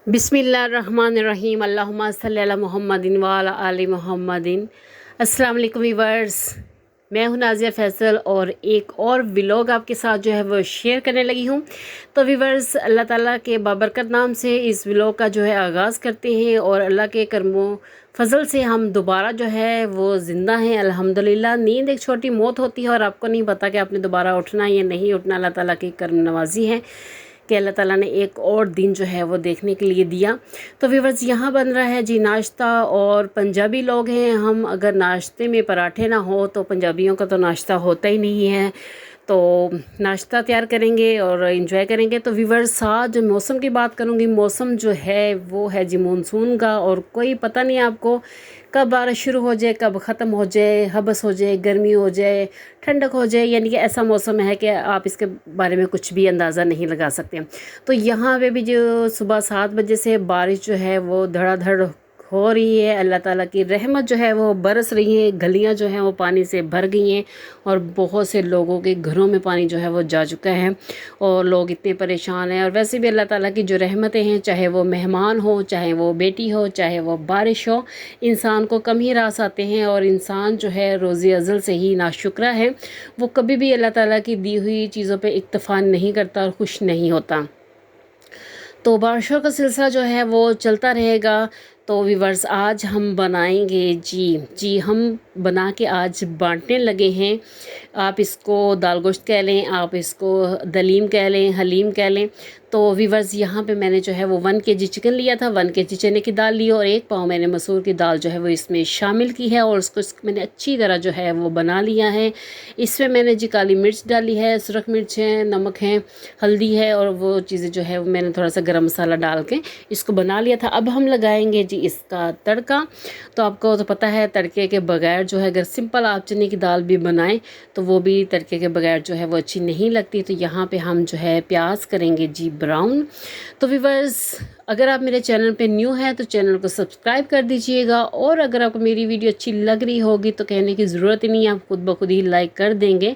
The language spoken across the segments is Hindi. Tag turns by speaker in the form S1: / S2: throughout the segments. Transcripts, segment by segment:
S1: बिस्मिल्लाहिर्रहमानिर्रहीम अल्लाहुम्मा सल्ली अला मुहम्मदिन व अला आलि मुहम्मदिन। अस्सलाम वालेकुम व्यूअर्स, मैं हूं नाज़िया फ़ैसल और एक और व्लॉग आपके साथ जो है वो शेयर करने लगी हूं। तो व्यूअर्स, अल्लाह ताला के बाबरकत नाम से इस व्लॉग का जो है आगाज़ करते हैं और अल्लाह के करमो फ़ज़ल से हम दोबारा जो है वो ज़िंदा हैं अल्हम्दुलिल्लाह। नींद एक छोटी मौत होती है और आपको नहीं पता कि आपने दोबारा उठना या नहीं उठना। अल्लाह ताला की करम नवाज़ी है कि अल्लाह ताला ने एक और दिन जो है वो देखने के लिए दिया। तो व्यूअर्स, यहाँ बन रहा है जी नाश्ता और पंजाबी लोग हैं हम, अगर नाश्ते में पराठे ना हो तो पंजाबियों का तो नाश्ता होता ही नहीं है। तो नाश्ता तैयार करेंगे और इन्जॉय करेंगे। तो व्यूअर्स, आज जो मौसम की बात करूँगी, मौसम जो है वो है जी मानसून का और कोई पता नहीं आपको कब बारिश शुरू हो जाए, कब ख़त्म हो जाए, हबस हो जाए, गर्मी हो जाए, ठंडक हो जाए। यानी कि ऐसा मौसम है कि आप इसके बारे में कुछ भी अंदाज़ा नहीं लगा सकते। तो यहाँ पे भी जो सुबह 7 बजे से बारिश जो है वो धड़ाधड़ हो रही है। अल्लाह ताला की रहमत जो है वो बरस रही है। गलियाँ जो हैं वो पानी से भर गई हैं और बहुत से लोगों के घरों में पानी जो है वो जा चुका है और लोग इतने परेशान हैं। और वैसे भी अल्लाह ताला की जो रहमतें हैं, चाहे वो मेहमान हो, चाहे वो बेटी हो, चाहे वो बारिश हो, इंसान को कम ही रास आते हैं और इंसान जो है रोज़ी अज़ल से ही नाशुक्रा है। वो कभी भी अल्लाह ताला की दी हुई चीज़ों पे इक्तफ़ा नहीं करता और खुश नहीं होता। तो बारिशों का सिलसिला जो है वो चलता रहेगा। तो व्यूअर्स, आज हम बनाएंगे जी हम बना के आज बांटने लगे हैं। आप इसको दाल गोश्त कह लें, आप इसको दलीम कह लें, हलीम कह लें। तो व्यूअर्स, यहाँ पे मैंने जो है वो 1 kg चिकन लिया था, 1 kg चने की दाल ली और 1 पाव मैंने मसूर की दाल जो है वो इसमें शामिल की है और उसको मैंने अच्छी तरह जो है वो बना लिया है। इसमें मैंने जी काली मिर्च डाली है, सुरख मिर्च है, नमक है, हल्दी है और वो चीज़ें जो है वो मैंने थोड़ा सा गरम मसाला डाल के इसको बना लिया था। अब हम लगाएंगे जी इसका तड़का। तो आपको तो पता है तड़के के बगैर जो है, अगर सिंपल आप चने की दाल भी बनाएं तो वो भी तड़के के बगैर जो है वो अच्छी नहीं लगती। तो यहाँ पे हम जो है प्याज करेंगे जी ब्राउन। तो व्यूअर्स, अगर आप मेरे चैनल पे न्यू हैं तो चैनल को सब्सक्राइब कर दीजिएगा और अगर आपको मेरी वीडियो अच्छी लग रही होगी तो कहने की ज़रूरत ही नहीं है, आप खुद ब खुद ही लाइक कर देंगे।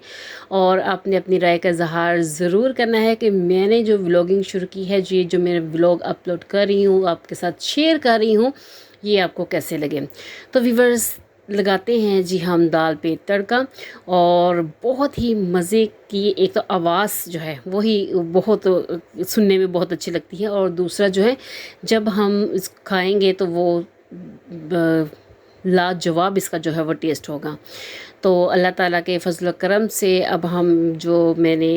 S1: और आपने अपनी राय का इजहार ज़रूर करना है कि मैंने जो व्लॉगिंग शुरू की है, जी जो मेरे व्लॉग अपलोड कर रही हूँ, आपके साथ शेयर कर रही हूँ, ये आपको कैसे लगे। तो व्यूअर्स, लगाते हैं जी हम दाल पे तड़का और बहुत ही मज़े की एक तो आवाज़ जो है वही बहुत सुनने में बहुत अच्छी लगती है और दूसरा जो है जब हम इस खाएंगे तो वो लाजवाब इसका जो है वो टेस्ट होगा। तो अल्लाह ताला के फजल करम से अब हम जो मैंने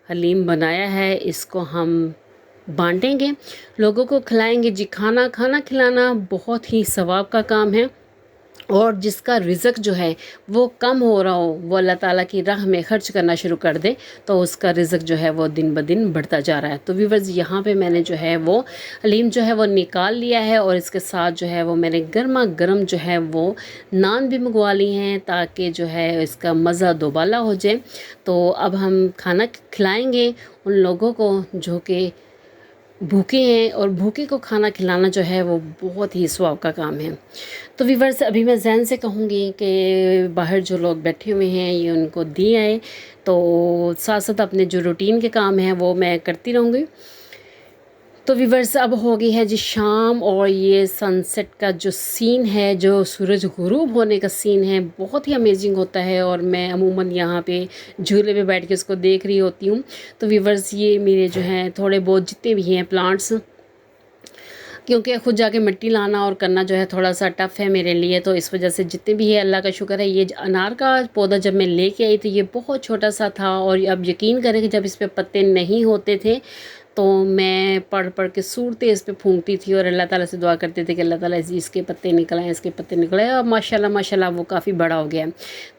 S1: हलीम बनाया है इसको हम बांटेंगे, लोगों को खिलाएंगे जी। खाना खिलाना बहुत ही सवाब का काम है और जिसका रिज़्क जो है वो कम हो रहा हो, वो अल्लाह ताला की राह में ख़र्च करना शुरू कर दे तो उसका रिज़्क जो है वो दिन ब दिन बढ़ता जा रहा है। तो व्यूअर्स, यहाँ पे मैंने जो है वो हलीम जो है वो निकाल लिया है और इसके साथ जो है वो मैंने गर्मा गर्म जो है वो नान भी मंगवा ली हैं ताकि जो है इसका मज़ा दोबाला हो जाए। तो अब हम खाना खिलाएँगे उन लोगों को जो कि भूखे हैं और भूखे को खाना खिलाना जो है वो बहुत ही स्वाब का काम है। तो व्यूअर्स, अभी मैं ज़हन से कहूँगी कि बाहर जो लोग बैठे हुए हैं ये उनको दिए आए, तो साथ साथ अपने जो रूटीन के काम हैं वो मैं करती रहूँगी। तो व्यूअर्स, अब हो गई है जी शाम और ये सनसेट का जो सीन है, जो सूरज गुरूब होने का सीन है, बहुत ही अमेजिंग होता है और मैं अमूमन यहाँ पे झूले पे बैठ के उसको देख रही होती हूँ। तो व्यूअर्स, ये मेरे जो हैं थोड़े बहुत जितने भी हैं प्लांट्स, क्योंकि खुद जाके मिट्टी लाना और करना जो है थोड़ा सा टफ़ है मेरे लिए, तो इस वजह से जितने भी है अल्लाह का शुक्र है। ये अनार का पौधा जब मैं लेके आई तो ये बहुत छोटा सा था और अब यकीन करें कि जब इस पे पत्ते नहीं होते थे तो मैं पढ़ पढ़ के सूरतें इस पे फूंकती थी और अल्लाह ताला से दुआ करते थे कि अल्लाह ताला इसके पत्ते निकल आए, इसके पत्ते निकल आए और माशाल्लाह माशाल्लाह वो काफ़ी बड़ा हो गया।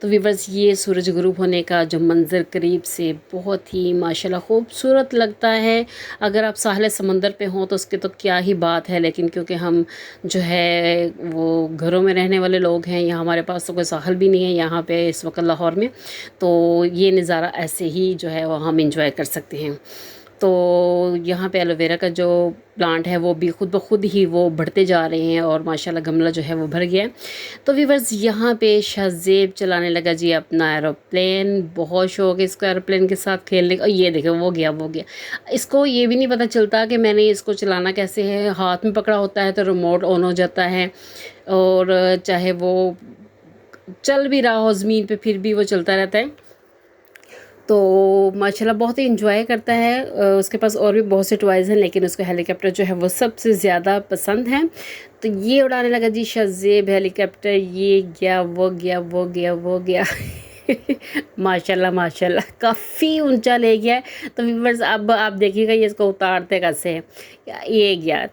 S1: तो व्यूअर्स, ये सूरज गुरूब होने का जो मंज़र करीब से बहुत ही माशाल्लाह खूबसूरत लगता है। अगर आप साहिल समंदर पे हों तो उसके तो क्या ही बात है, लेकिन क्योंकि हम जो है वो घरों में रहने वाले लोग हैं, यहाँ हमारे पास तो कोई साहिल भी नहीं है यहाँ पे इस वक्त लाहौर में, तो ये नज़ारा ऐसे ही जो है वो हम इंजॉय कर सकते हैं। तो यहाँ पे एलोवेरा का जो प्लांट है वो भी खुद ब खुद ही वो बढ़ते जा रहे हैं और माशाल्लाह गमला जो है वो भर गया है। तो व्यूअर्स यहाँ पे शाहज़ेब चलाने लगा जी अपना एरोप्लेन। बहुत शौक है इसको एरोप्लेन के साथ खेलने का। ये देखो वो गया। इसको ये भी नहीं पता चलता कि मैंने इसको चलाना कैसे है। हाथ में पकड़ा होता है तो रिमोट ऑन हो जाता है, और चाहे वो चल भी रहा हो ज़मीन पे फिर भी वो चलता रहता है। तो माशाल्लाह बहुत ही इंजॉय करता है। उसके पास और भी बहुत से टॉयज़ हैं, लेकिन उसको हेलीकॉप्टर जो है वो सबसे ज़्यादा पसंद है। तो ये उड़ाने लगा जी शाहज़ेब हेलीकॉप्टर। ये गया वो गया माशाल्लाह काफ़ी ऊंचा ले गया है। तो व्यूअर्स अब आप देखिएगा ये इसको उतारते कैसे है। ये गया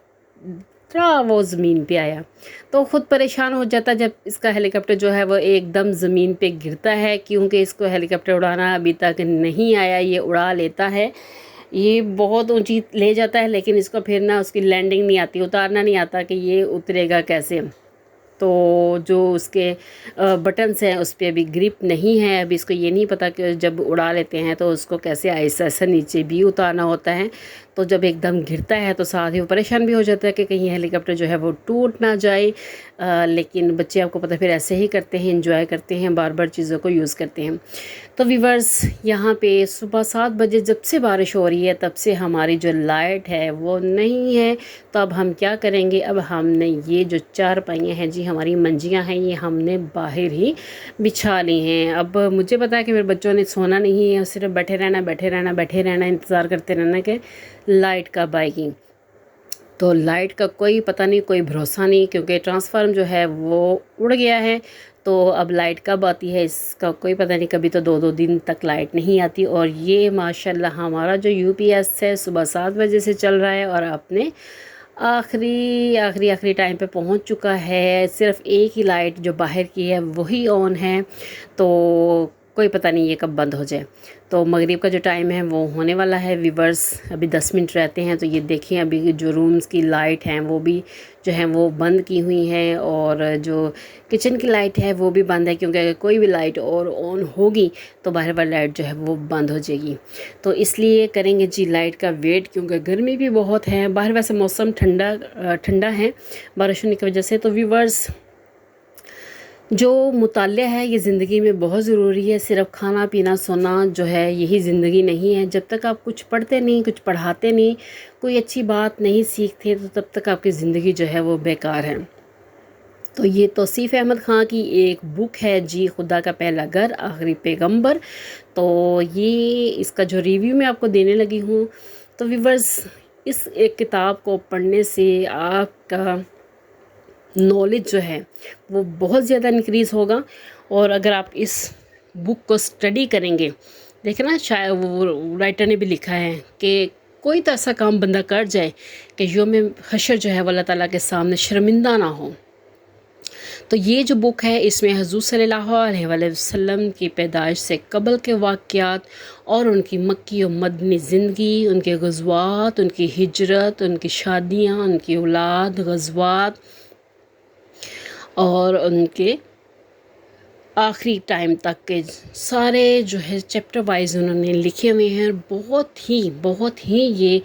S1: वो ज़मीन पे आया तो ख़ुद परेशान हो जाता जब इसका हेलीकॉप्टर जो है वो एकदम ज़मीन पे गिरता है, क्योंकि इसको हेलीकॉप्टर उड़ाना अभी तक नहीं आया। ये उड़ा लेता है, ये बहुत ऊंची ले जाता है, लेकिन इसको फिर ना उसकी लैंडिंग नहीं आती, उतारना नहीं आता कि ये उतरेगा कैसे। तो जो उसके बटन्स हैं उस पर अभी ग्रिप नहीं है। अभी इसको ये नहीं पता कि जब उड़ा लेते हैं तो उसको कैसे आहिस्ता आहिस्ता नीचे भी उतारना होता है। तो जब एकदम गिरता है तो साथ ही वो परेशान भी हो जाता है कि कहीं हेलीकॉप्टर जो है वो टूट ना जाए। लेकिन बच्चे आपको पता फिर ऐसे ही करते हैं, एंजॉय करते हैं, बार बार चीज़ों को यूज़ करते हैं। तो व्यूअर्स यहाँ पे सुबह 7 बजे जब से बारिश हो रही है तब से हमारी जो लाइट है वो नहीं है। तो अब हम क्या करेंगे, अब हमने ये जो चारपाइयाँ हैं जी, हमारी मंजियाँ हैं, ये हमने बाहर ही बिछा ली हैं। अब मुझे पता है कि मेरे बच्चों ने सोना नहीं है, सिर्फ बैठे रहना, इंतज़ार करते रहना कि लाइट कब आएगी। तो लाइट का कोई पता नहीं, कोई भरोसा नहीं, क्योंकि ट्रांसफार्म जो है वो उड़ गया है। तो अब लाइट कब आती है इसका कोई पता नहीं। कभी तो 2-2 दिन तक लाइट नहीं आती। और ये माशाल्लाह हमारा जो यूपीएस है सुबह 7 बजे से चल रहा है और अपने आखिरी टाइम पे पहुंच चुका है। सिर्फ एक ही लाइट जो बाहर की है वही ऑन है। तो कोई पता नहीं ये कब बंद हो जाए। तो मगरिब का जो टाइम है वो होने वाला है व्यूअर्स, अभी 10 मिनट रहते हैं। तो ये देखिए अभी जो रूम्स की लाइट हैं वो भी जो है वो बंद की हुई हैं, और जो किचन की लाइट है वो भी बंद है, क्योंकि अगर कोई भी लाइट और ऑन होगी तो बाहर वाली लाइट जो है वो बंद हो जाएगी। तो इसलिए करेंगे जी लाइट का वेट, क्योंकि गर्मी भी बहुत है बाहर। वैसे मौसम ठंडा है बारिश होने की वजह से। तो व्यूअर्स जो मुतालिया है ये ज़िंदगी में बहुत ज़रूरी है। सिर्फ खाना पीना सोना जो है यही ज़िंदगी नहीं है। जब तक आप कुछ पढ़ते नहीं, कुछ पढ़ाते नहीं, कोई अच्छी बात नहीं सीखते, तो तब तक आपकी ज़िंदगी जो है वो बेकार है। तो ये तौसीफ़ अहमद ख़ान की एक बुक है जी, खुदा का पहला घर आखिरी पैगंबर। तो ये इसका जो रिव्यू मैं आपको देने लगी हूँ। तो व्यूअर्स इस एक किताब को पढ़ने से आपका नॉलेज जो है वो बहुत ज़्यादा इंक्रीज़ होगा। और अगर आप इस बुक को स्टडी करेंगे, देखें ना, शायद वो राइटर ने भी लिखा है कि कोई तो ऐसा काम बंदा कर जाए कि यौम हशर जो है वो अल्लाह ताला के सामने शर्मिंदा ना हो। तो ये जो बुक है इसमें हुज़ूर सल्लल्लाहु अलैहि वसल्लम की पैदाइश से कबल के वाक़यात और उनकी मक्की और मदनी ज़िंदगी, उनके ग़ज़वात, उनकी हिजरत, उनकी शादियाँ, उनकी औलाद, ग़ज़वात और उनके आखिरी टाइम तक के सारे जो है चैप्टर वाइज उन्होंने लिखे हुए हैं। बहुत ही ये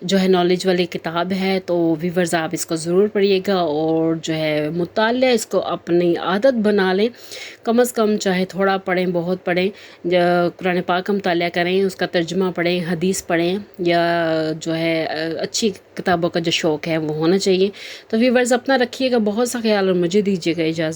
S1: जो है नॉलेज वाली किताब है। तो व्यूअर्स आप इसको ज़रूर पढ़िएगा और जो है मुताल्ला इसको अपनी आदत बना लें। कम से कम चाहे थोड़ा पढ़ें बहुत पढ़ें, कुरान पाक का मुताल्ला करें, उसका तर्जुमा पढ़ें, हदीस पढ़ें, या जो है अच्छी किताबों का जो शौक़ है वो होना चाहिए। तो व्यूअर्स अपना रखिएगा बहुत सा ख्याल और मुझे दीजिएगा इजाज़त।